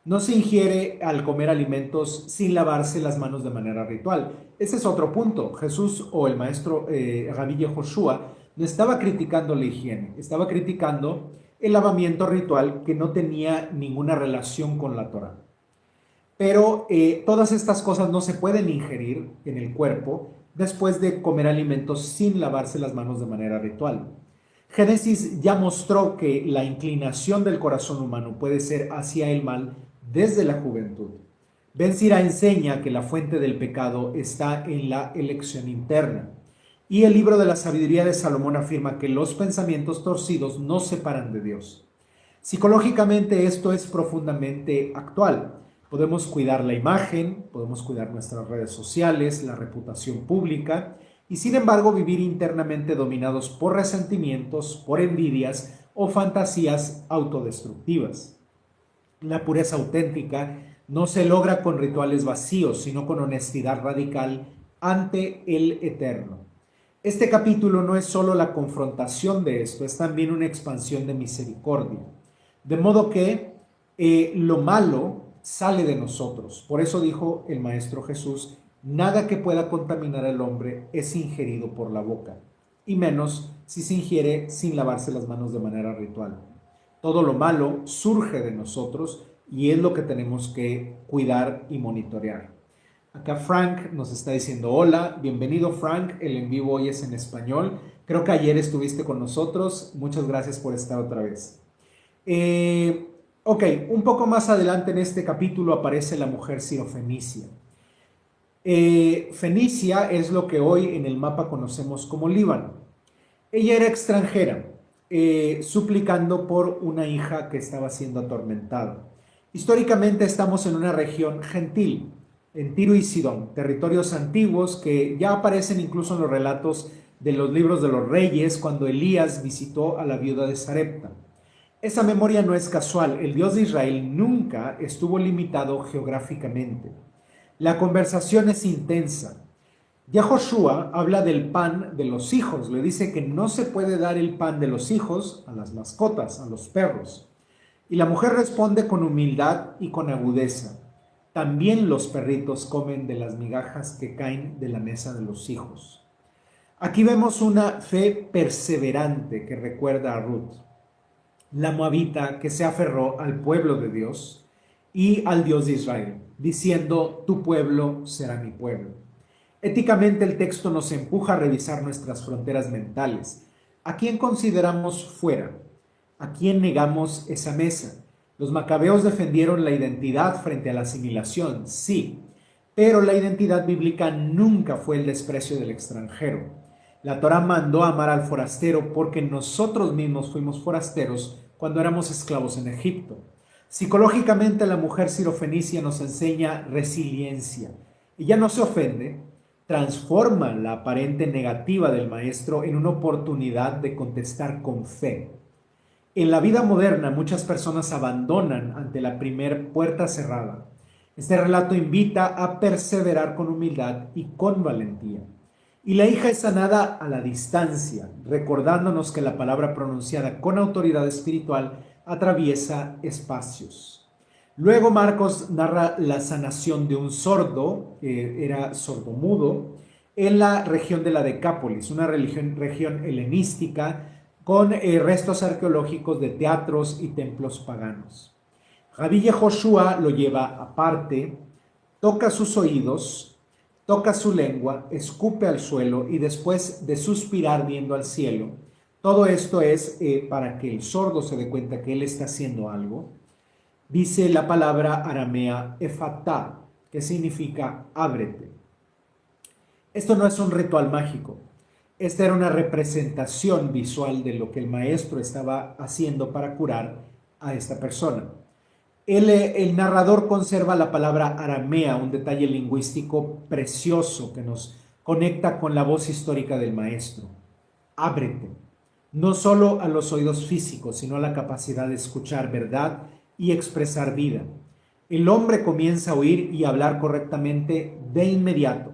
No se ingiere al comer alimentos sin lavarse las manos de manera ritual. Ese es otro punto. Jesús o el maestro Rabí Yehoshua no estaba criticando la higiene, estaba criticando el lavamiento ritual que no tenía ninguna relación con la Torá. Pero todas estas cosas no se pueden ingerir en el cuerpo después de comer alimentos sin lavarse las manos de manera ritual. Génesis ya mostró que la inclinación del corazón humano puede ser hacia el mal desde la juventud. Ben Sira enseña que la fuente del pecado está en la elección interna. Y el libro de la sabiduría de Salomón afirma que los pensamientos torcidos nos separan de Dios. Psicológicamente esto es profundamente actual. Podemos cuidar la imagen, podemos cuidar nuestras redes sociales, la reputación pública, y sin embargo vivir internamente dominados por resentimientos, por envidias o fantasías autodestructivas. La pureza auténtica no se logra con rituales vacíos, sino con honestidad radical ante el Eterno. Este capítulo no es solo la confrontación de esto, es también una expansión de misericordia. De modo que lo malo sale de nosotros. Por eso dijo el Maestro Jesús, nada que pueda contaminar al hombre es ingerido por la boca, y menos si se ingiere sin lavarse las manos de manera ritual. Todo lo malo surge de nosotros y es lo que tenemos que cuidar y monitorear. Acá Frank nos está diciendo hola, bienvenido Frank, el en vivo hoy es en español. Creo que ayer estuviste con nosotros. Muchas gracias por estar otra vez. Ok, un poco más adelante en este capítulo aparece la mujer sirofenicia. Fenicia es lo que hoy en el mapa conocemos como Líbano. Ella era extranjera, suplicando por una hija que estaba siendo atormentada. Históricamente estamos en una región gentil, en Tiro y Sidón, territorios antiguos que ya aparecen incluso en los relatos de los libros de los reyes cuando Elías visitó a la viuda de Sarepta. Esa memoria no es casual, el Dios de Israel nunca estuvo limitado geográficamente. La conversación es intensa. Ya Josué habla del pan de los hijos, le dice que no se puede dar el pan de los hijos a las mascotas, a los perros. Y la mujer responde con humildad y con agudeza. También los perritos comen de las migajas que caen de la mesa de los hijos. Aquí vemos una fe perseverante que recuerda a Ruth, la moabita que se aferró al pueblo de Dios y al Dios de Israel, diciendo, tu pueblo será mi pueblo. Éticamente el texto nos empuja a revisar nuestras fronteras mentales. ¿A quién consideramos fuera? ¿A quién negamos esa mesa? Los macabeos defendieron la identidad frente a la asimilación, sí, pero la identidad bíblica nunca fue el desprecio del extranjero. La Torá mandó amar al forastero porque nosotros mismos fuimos forasteros cuando éramos esclavos en Egipto. Psicológicamente la mujer sirofenicia nos enseña resiliencia. Ella no se ofende, transforma la aparente negativa del maestro en una oportunidad de contestar con fe. En la vida moderna muchas personas abandonan ante la primer puerta cerrada. Este relato invita a perseverar con humildad y con valentía. Y la hija es sanada a la distancia, recordándonos que la palabra pronunciada con autoridad espiritual atraviesa espacios. Luego Marcos narra la sanación de un sordo, que era sordomudo, en la región de la Decápolis, una región helenística con restos arqueológicos de teatros y templos paganos. Rabí Yehoshua lo lleva aparte, toca sus oídos, toca su lengua, escupe al suelo y después de suspirar viendo al cielo, todo esto es para que el sordo se dé cuenta que él está haciendo algo, dice la palabra aramea efatá, que significa ábrete. Esto no es un ritual mágico. Esta era una representación visual de lo que el maestro estaba haciendo para curar a esta persona. El narrador conserva la palabra aramea, un detalle lingüístico precioso que nos conecta con la voz histórica del maestro. Ábrete, no solo a los oídos físicos, sino a la capacidad de escuchar verdad y expresar vida. El hombre comienza a oír y hablar correctamente de inmediato.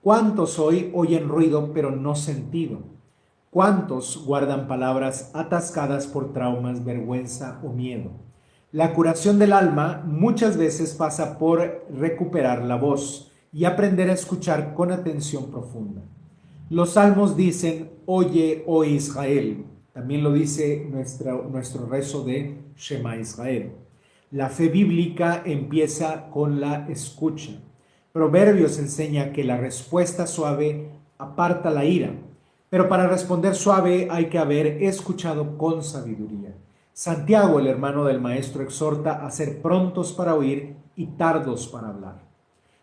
¿Cuántos hoy oyen ruido pero no sentido? ¿Cuántos guardan palabras atascadas por traumas, vergüenza o miedo? La curación del alma muchas veces pasa por recuperar la voz y aprender a escuchar con atención profunda. Los salmos dicen, oye, oh Israel. También lo dice nuestro rezo de Shema Israel. La fe bíblica empieza con la escucha. Proverbios enseña que la respuesta suave aparta la ira, pero para responder suave hay que haber escuchado con sabiduría. Santiago, el hermano del maestro, exhorta a ser prontos para oír y tardos para hablar.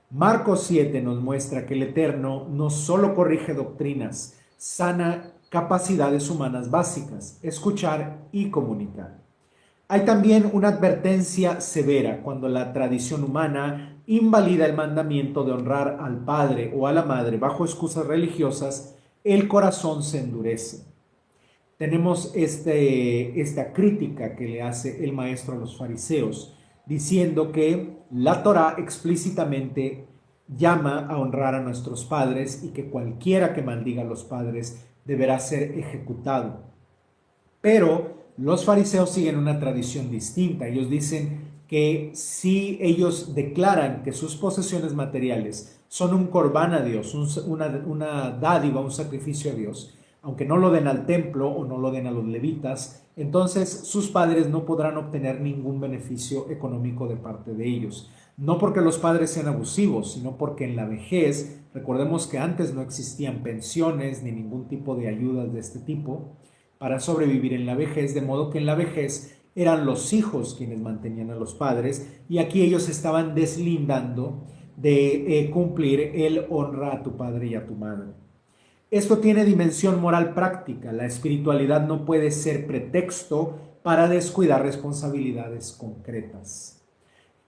Marcos 7 nos muestra que el Eterno no solo corrige doctrinas, sana capacidades humanas básicas, escuchar y comunicar. Hay también una advertencia severa cuando la tradición humana invalida el mandamiento de honrar al padre o a la madre bajo excusas religiosas, el corazón se endurece. Tenemos esta crítica que le hace el maestro a los fariseos, diciendo que la Torá explícitamente llama a honrar a nuestros padres y que cualquiera que maldiga a los padres deberá ser ejecutado. Pero los fariseos siguen una tradición distinta. Ellos dicen que si ellos declaran que sus posesiones materiales son un corbán a Dios, una dádiva, un sacrificio a Dios, aunque no lo den al templo o no lo den a los levitas, entonces sus padres no podrán obtener ningún beneficio económico de parte de ellos. No porque los padres sean abusivos, sino porque en la vejez, recordemos que antes no existían pensiones ni ningún tipo de ayudas de este tipo para sobrevivir en la vejez, de modo que en la vejez eran los hijos quienes mantenían a los padres y aquí ellos estaban deslindando de cumplir el honra a tu padre y a tu madre. Esto tiene dimensión moral práctica. La espiritualidad no puede ser pretexto para descuidar responsabilidades concretas.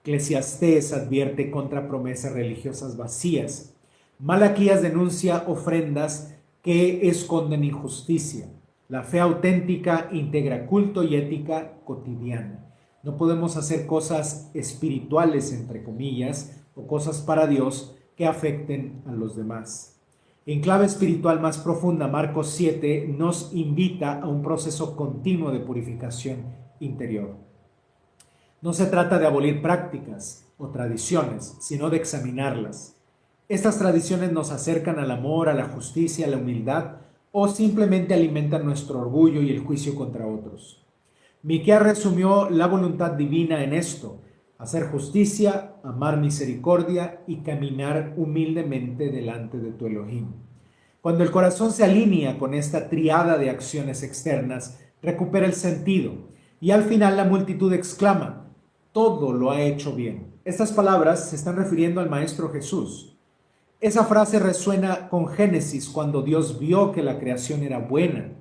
Eclesiastés advierte contra promesas religiosas vacías. Malaquías denuncia ofrendas que esconden injusticia. La fe auténtica integra culto y ética cotidiana. No podemos hacer cosas espirituales, entre comillas, o cosas para Dios que afecten a los demás. En clave espiritual más profunda, Marcos 7 nos invita a un proceso continuo de purificación interior. No se trata de abolir prácticas o tradiciones, sino de examinarlas. Estas tradiciones nos acercan al amor, a la justicia, a la humildad, o simplemente alimentan nuestro orgullo y el juicio contra otros. Miqueas resumió la voluntad divina en esto: hacer justicia, amar misericordia y caminar humildemente delante de tu Elohim. Cuando el corazón se alinea con esta triada de acciones externas, recupera el sentido y al final la multitud exclama: todo lo ha hecho bien. Estas palabras se están refiriendo al Maestro Jesús. Esa frase resuena con Génesis, cuando Dios vio que la creación era buena.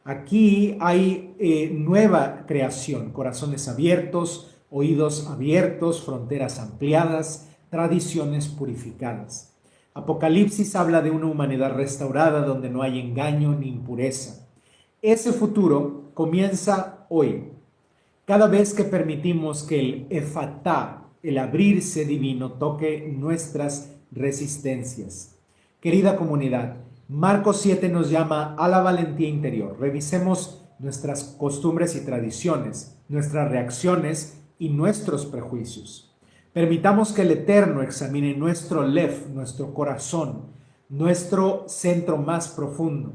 Aquí hay nueva creación: corazones abiertos, oídos abiertos, fronteras ampliadas, tradiciones purificadas. Apocalipsis habla de una humanidad restaurada donde no hay engaño ni impureza. Ese futuro comienza hoy, cada vez que permitimos que el efatá, el abrirse divino, toque nuestras resistencias. Querida comunidad, Marcos 7 nos llama a la valentía interior. Revisemos nuestras costumbres y tradiciones, nuestras reacciones y nuestros prejuicios. Permitamos que el Eterno examine nuestro lev, nuestro corazón, nuestro centro más profundo.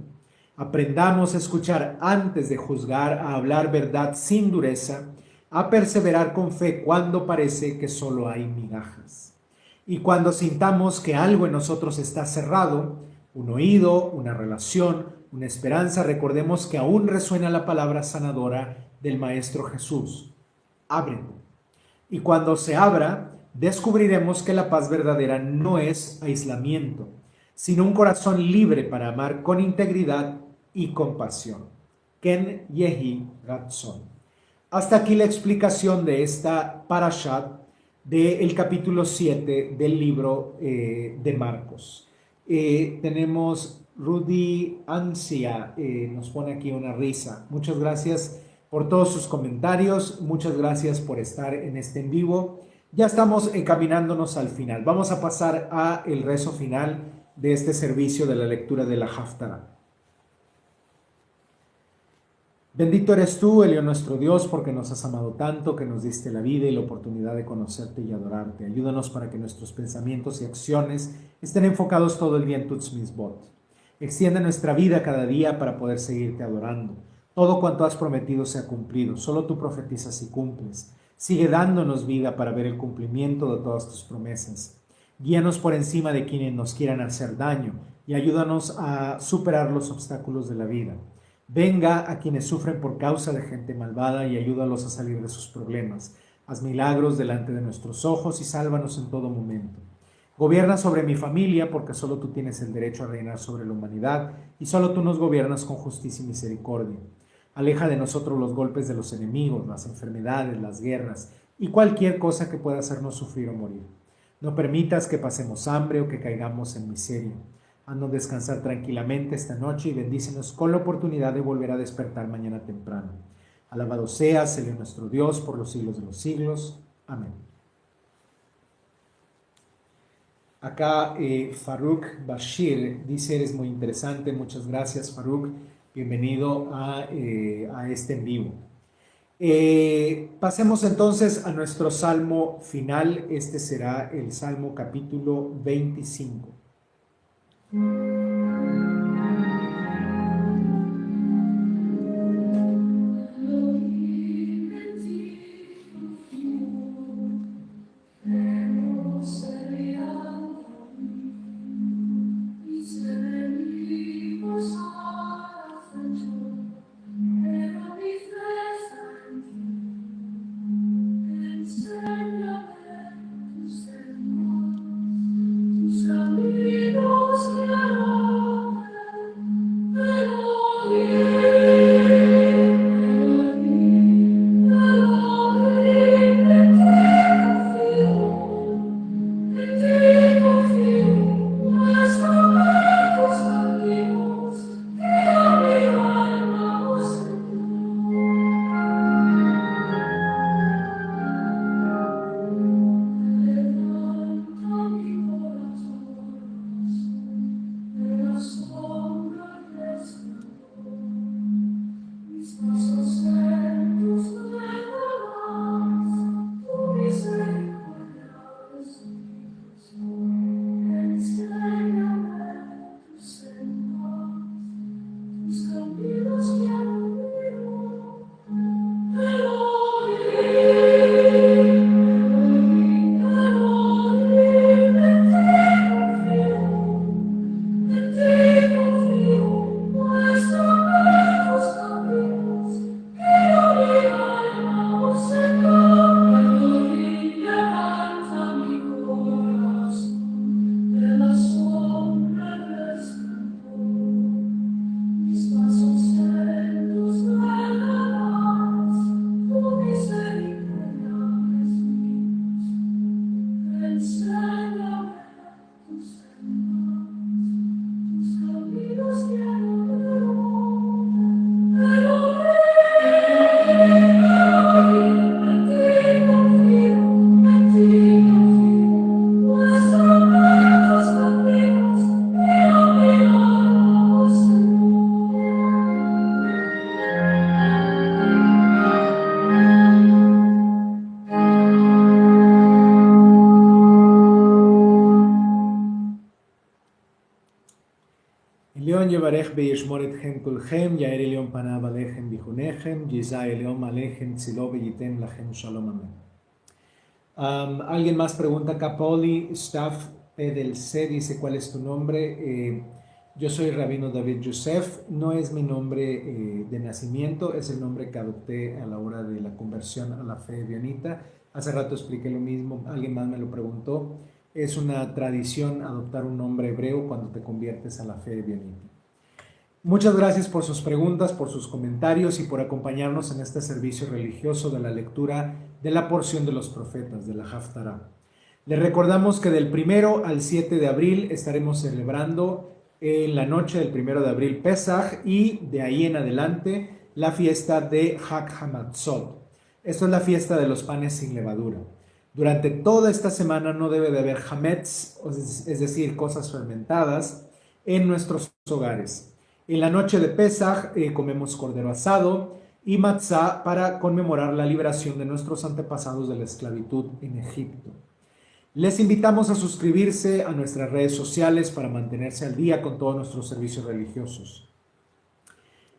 Aprendamos a escuchar antes de juzgar, a hablar verdad sin dureza, a perseverar con fe cuando parece que solo hay migajas. Y cuando sintamos que algo en nosotros está cerrado, un oído, una relación, una esperanza, recordemos que aún resuena la palabra sanadora del Maestro Jesús: ábrete. Y cuando se abra, descubriremos que la paz verdadera no es aislamiento, sino un corazón libre para amar con integridad y compasión. Ken Yehi Ratzon. Hasta aquí la explicación de esta parashat del capítulo 7 del libro de Marcos. Tenemos Rudy Ansia, nos pone aquí una risa. Muchas gracias por todos sus comentarios, muchas gracias por estar en este en vivo. Ya estamos encaminándonos al final. Vamos a pasar a el rezo final de este servicio de la lectura de la Haftará. Bendito eres tú, Elio nuestro Dios, porque nos has amado tanto, que nos diste la vida y la oportunidad de conocerte y adorarte. Ayúdanos para que nuestros pensamientos y acciones estén enfocados todo el día en Tutz Mitzvot. Extiende nuestra vida cada día para poder seguirte adorando. Todo cuanto has prometido se ha cumplido. Solo tú profetizas y cumples. Sigue dándonos vida para ver el cumplimiento de todas tus promesas. Guíanos por encima de quienes nos quieran hacer daño y ayúdanos a superar los obstáculos de la vida. Venga a quienes sufren por causa de gente malvada y ayúdalos a salir de sus problemas. Haz milagros delante de nuestros ojos y sálvanos en todo momento. Gobierna sobre mi familia, porque solo tú tienes el derecho a reinar sobre la humanidad y solo tú nos gobiernas con justicia y misericordia. Aleja de nosotros los golpes de los enemigos, las enfermedades, las guerras y cualquier cosa que pueda hacernos sufrir o morir. No permitas que pasemos hambre o que caigamos en miseria. Haznos descansar tranquilamente esta noche y bendícenos con la oportunidad de volver a despertar mañana temprano. Alabado seas, Señor nuestro Dios, por los siglos de los siglos. Amén. Acá Farouk Bashir dice: eres muy interesante. Muchas gracias, Farouk. Bienvenido a este en vivo. Pasemos entonces a nuestro salmo final. Este será el Salmo capítulo 25. Adón Yevarech Beyeshmor Etchem Kulchem, Yaer Elion Panav Alechem Bijunechem, Yizah Elion Alechem Tzilo Beyitem Lachem Shalom Amén. Alguien más pregunta acá, Poli, Staff del C, dice, ¿cuál es tu nombre? Yo soy Rabino David Yosef, no es mi nombre de nacimiento, es el nombre que adopté a la hora de la conversión a la fe bianita. Hace rato expliqué lo mismo, alguien más me lo preguntó. Es una tradición adoptar un nombre hebreo cuando te conviertes a la fe bianita. Muchas gracias por sus preguntas, por sus comentarios y por acompañarnos en este servicio religioso de la lectura de la porción de los profetas, de la Haftarah. Les recordamos que del 1 al 7 de abril estaremos celebrando en la noche del 1 de abril Pesaj y de ahí en adelante la fiesta de Hag HaMatzot. Esto es la fiesta de los panes sin levadura. Durante toda esta semana no debe de haber hametz, es decir, cosas fermentadas, en nuestros hogares. En la noche de Pesaj comemos cordero asado y matzá para conmemorar la liberación de nuestros antepasados de la esclavitud en Egipto. Les invitamos a suscribirse a nuestras redes sociales para mantenerse al día con todos nuestros servicios religiosos.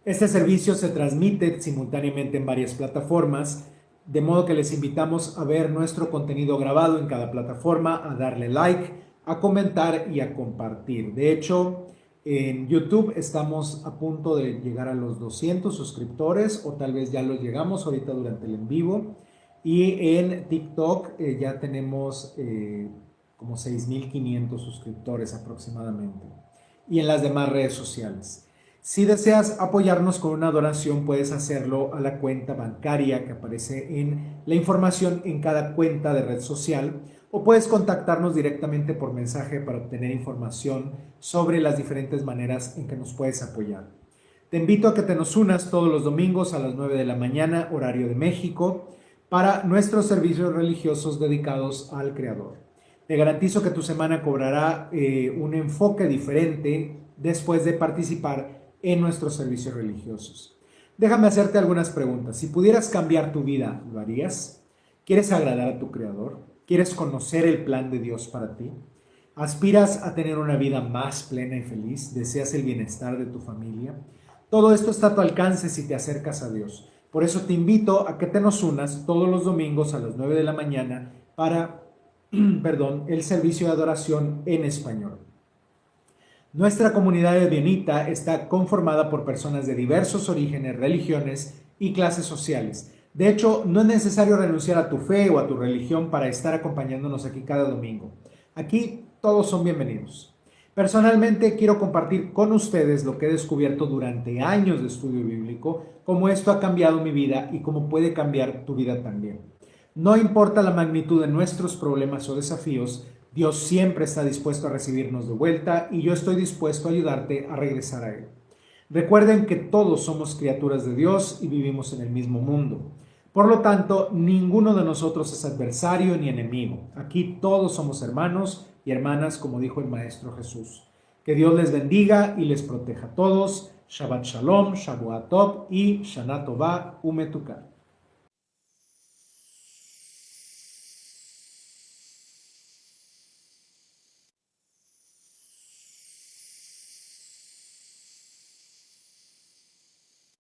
Este servicio se transmite simultáneamente en varias plataformas, de modo que les invitamos a ver nuestro contenido grabado en cada plataforma, a darle like, a comentar y a compartir. De hecho, en YouTube estamos a punto de llegar a los 200 suscriptores o tal vez ya los llegamos ahorita durante el en vivo. Y en TikTok ya tenemos como 6.500 suscriptores aproximadamente. Y en las demás redes sociales. Si deseas apoyarnos con una donación, puedes hacerlo a la cuenta bancaria que aparece en la información en cada cuenta de red social, o puedes contactarnos directamente por mensaje para obtener información sobre las diferentes maneras en que nos puedes apoyar. Te invito a que te nos unas todos los domingos a las 9 de la mañana, horario de México, para nuestros servicios religiosos dedicados al Creador. Te garantizo que tu semana cobrará un enfoque diferente después de participar en nuestros servicios religiosos. Déjame hacerte algunas preguntas. Si pudieras cambiar tu vida, ¿lo harías? ¿Quieres agradar a tu Creador? ¿Quieres conocer el plan de Dios para ti? ¿Aspiras a tener una vida más plena y feliz? ¿Deseas el bienestar de tu familia? Todo esto está a tu alcance si te acercas a Dios. Por eso te invito a que te nos unas todos los domingos a las 9 de la mañana para el servicio de adoración en español. Nuestra comunidad de bienita está conformada por personas de diversos orígenes, religiones y clases sociales. De hecho, no es necesario renunciar a tu fe o a tu religión para estar acompañándonos aquí cada domingo. Aquí todos son bienvenidos. Personalmente quiero compartir con ustedes lo que he descubierto durante años de estudio bíblico, cómo esto ha cambiado mi vida y cómo puede cambiar tu vida también. No importa la magnitud de nuestros problemas o desafíos, Dios siempre está dispuesto a recibirnos de vuelta y yo estoy dispuesto a ayudarte a regresar a Él. Recuerden que todos somos criaturas de Dios y vivimos en el mismo mundo. Por lo tanto, ninguno de nosotros es adversario ni enemigo. Aquí todos somos hermanos y hermanas, como dijo el Maestro Jesús. Que Dios les bendiga y les proteja a todos. Shabbat Shalom, Shavuot Tov y Shana Tová Umetuká.